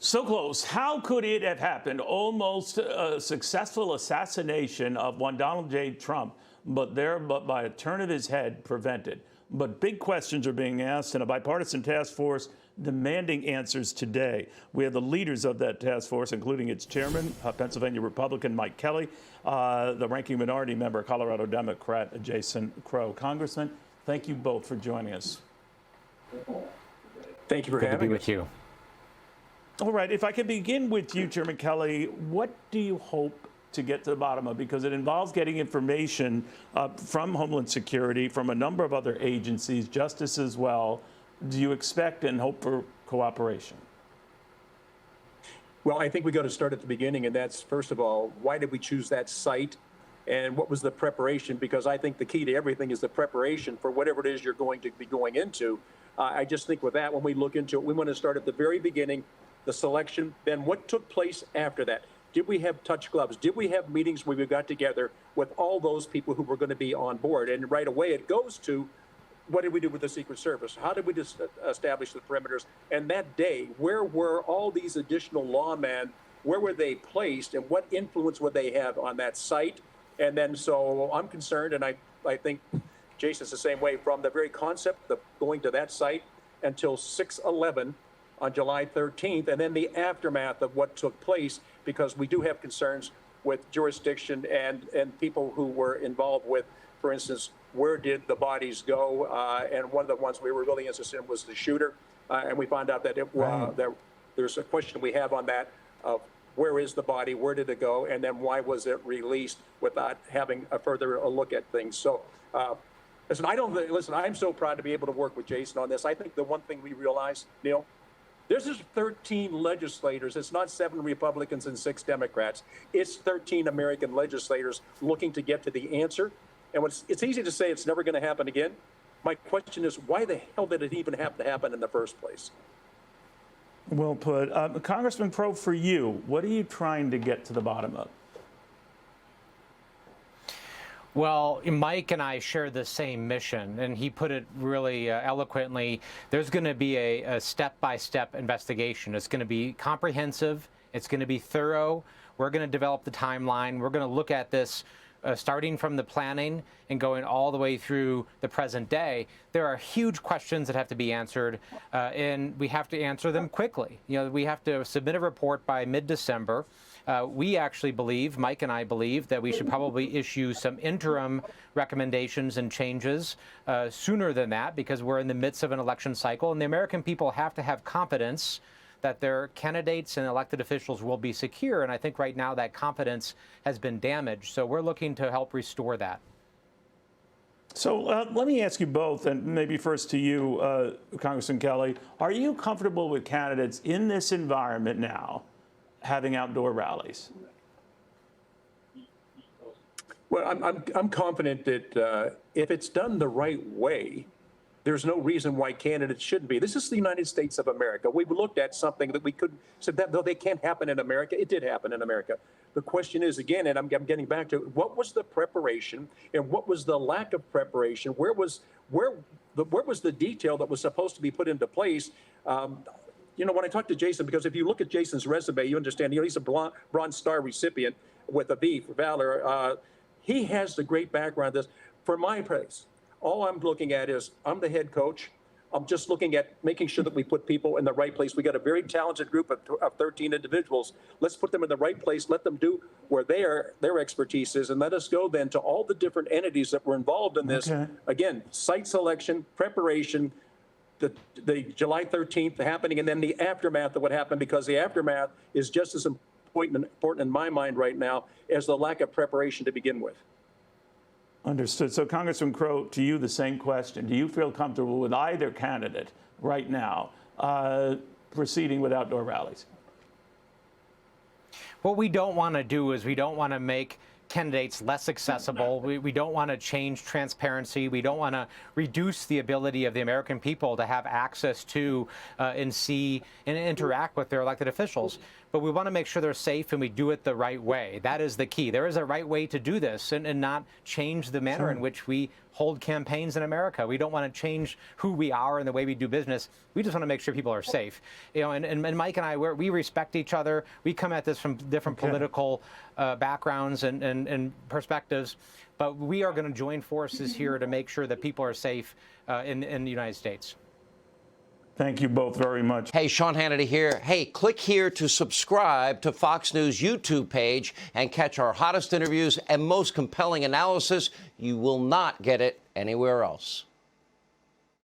So close. How could it have happened? Almost a successful assassination of one Donald J. Trump, but by a turn of his head, prevented. But big questions are being asked, and a bipartisan task force demanding answers today. We have the leaders of that task force, including its chairman, Pennsylvania Republican Mike Kelly, the ranking minority member, Colorado Democrat Jason Crow. Congressman, thank you both for joining us. Thank you for having me. Good to be with you. All right, if I could begin with you, Chairman Kelly, what do you hope to get to the bottom of? Because it involves getting information from Homeland Security, from a number of other agencies, Justice as well. Do you expect and hope for cooperation? Well, I think we got to start at the beginning, and that's, first of all, why did we choose that site? And what was the preparation? Because I think the key to everything is the preparation for whatever it is you're going to be going into. I just think with that, when we look into it, we want to start at the very beginning, the selection, then what took place after that. Did we have touch gloves? Did we have meetings where we got together with all those people who were going to be on board? And right away it goes to, what did we do with the Secret Service? How did we establish the perimeters? And that day, where were all these additional lawmen? Where were they placed? And what influence would they have on that site? And then, so I'm concerned, and I think Jason's the same way, from the very concept of going to that site until 6/11 on July 13th, and then the aftermath of what took place, because we do have concerns with jurisdiction and people who were involved with, for instance, where did the bodies go? And one of the ones we were really interested in was the shooter. And we found out that there's a question we have on that of where is the body, where did it go, and then why was it released without having a further look at things. So listen, I'm so proud to be able to work with Jason on this. I think the one thing we realize, Neil, there's just 13 legislators. It's not 7 Republicans and 6 Democrats. It's 13 American legislators looking to get to the answer. And it's easy to say it's never going to happen again. My question is, why the hell did it even have to happen in the first place? Well put. Congressman Crow, for you, what are you trying to get to the bottom of? Well, Mike and I share the same mission, and he put it really eloquently. There's going to be a step-by-step investigation. It's going to be comprehensive. It's going to be thorough. We're going to develop the timeline. We're going to look at this starting from the planning and going all the way through the present day. There are huge questions that have to be answered, and we have to answer them quickly. You know, we have to submit a report by mid-December. We actually believe, Mike and I believe, that we should probably issue some interim recommendations and changes sooner than that, because we're in the midst of an election cycle, and the American people have to have confidence that their candidates and elected officials will be secure. And I think right now that confidence has been damaged. So we're looking to help restore that. So let me ask you both, and maybe first to you, Congressman Kelly, are you comfortable with candidates in this environment now having outdoor rallies? Well, I'm confident that if it's done the right way, there's no reason why candidates shouldn't be. This is the United States of America. We've looked at something that we could said that though they can't happen in America. It did happen in America. The question is, again, and I'm getting back to what was the preparation and what was the lack of preparation? Where was the detail that was supposed to be put into place? You know, when I talked to Jason, because if you look at Jason's resume, you understand, you know, he's a Bronze Star recipient with a V for valor. He has the great background. This, for my place, all I'm looking at is I'm the head coach. I'm just looking at making sure that we put people in the right place. We got a very talented group of 13 individuals. Let's put them in the right place. Let them do where their expertise is, and let us go then to all the different entities that were involved in this. Okay. Again, site selection, preparation, the July 13th happening, and then the aftermath of what happened, because the aftermath is just as important in my mind right now as the lack of preparation to begin with. Understood. So, Congressman Crow, to you the same question. Do you feel comfortable with either candidate right now proceeding with outdoor rallies? What we don't want to do is we don't want to make candidates less accessible. We don't want to change transparency. We don't want to reduce the ability of the American people to have access to and see and interact with their elected officials. but we want to make sure they're safe and we do it the right way. That is the key. There is a right way to do this and not change the manner in which we hold campaigns in America. We don't want to change who we are and the way we do business. We just want to make sure people are safe. And Mike and I, we respect each other. We come at this from different political backgrounds and perspectives, but we are going to join forces here to make sure that people are safe in the United States. Thank you both very much. Hey, Sean Hannity here. Hey, click here to subscribe to Fox News YouTube page and catch our hottest interviews and most compelling analysis. You will not get it anywhere else.